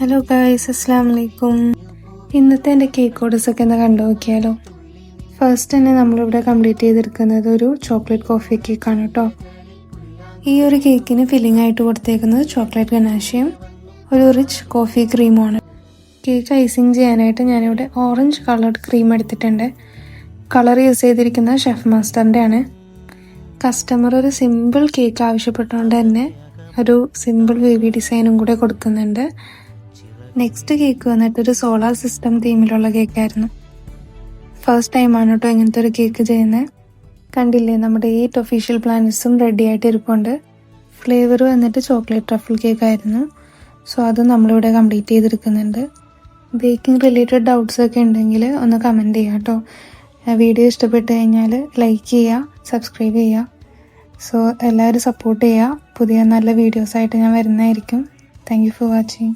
Hello guys, അസ്സലാമു അലൈക്കും. ഇന്നത്തെ എൻ്റെ കേക്ക് ഓർഡേഴ്സൊക്കെ ഒന്ന് കണ്ടു നോക്കിയാലോ. ഫസ്റ്റ് തന്നെ നമ്മളിവിടെ കംപ്ലീറ്റ് ചെയ്തെടുക്കുന്നത് ഒരു ചോക്ലേറ്റ് കോഫി കേക്കാണ് കേട്ടോ. ഈ ഒരു കേക്കിന് ഫില്ലിംഗ് ആയിട്ട് കൊടുത്തേക്കുന്നത് ചോക്ലേറ്റ് ഗനാഷയും ഒരു റിച്ച് കോഫി ക്രീമുമാണ്. കേക്ക് ഐസിങ് ചെയ്യാനായിട്ട് ഞാനിവിടെ ഓറഞ്ച് കളർഡ് ക്രീം എടുത്തിട്ടുണ്ട്. കളർ യൂസ് ചെയ്തിരിക്കുന്നത് ഷെഫ് മാസ്റ്ററിൻ്റെ ആണ്. കസ്റ്റമർ ഒരു സിമ്പിൾ കേക്ക് ആവശ്യപ്പെട്ടുകൊണ്ട് തന്നെ ഒരു സിമ്പിൾ വേവി ഡിസൈനും കൂടെ കൊടുക്കുന്നുണ്ട്. നെക്സ്റ്റ് കേക്ക് വന്നിട്ട് ഒരു സോളാർ സിസ്റ്റം തീമിലുള്ള കേക്കായിരുന്നു. ഫസ്റ്റ് ടൈമാണ് കേട്ടോ ഇങ്ങനത്തെ ഒരു കേക്ക് ചെയ്യുന്നത്. കണ്ടില്ലേ, നമ്മുടെ 8 ഒഫീഷ്യൽ പ്ലാനറ്റ്സും റെഡി ആയിട്ട് ഇരിപ്പുണ്ട്. ഫ്ലേവർ വന്നിട്ട് ചോക്ലേറ്റ് ട്രഫിൾ കേക്കായിരുന്നു. സോ അത് നമ്മളിവിടെ കംപ്ലീറ്റ് ചെയ്തെടുക്കുന്നുണ്ട്. ബേക്കിംഗ് റിലേറ്റഡ് ഡൗട്ട്സ് ഒക്കെ ഉണ്ടെങ്കിൽ ഒന്ന് കമൻറ്റ് ചെയ്യാം കേട്ടോ. വീഡിയോ ഇഷ്ടപ്പെട്ട് കഴിഞ്ഞാൽ ലൈക്ക് ചെയ്യുക, സബ്സ്ക്രൈബ് ചെയ്യുക. സോ എല്ലാവരും സപ്പോർട്ട് ചെയ്യുക. പുതിയ നല്ല വീഡിയോസായിട്ട് ഞാൻ വരുന്നതായിരിക്കും. Thank you for watching.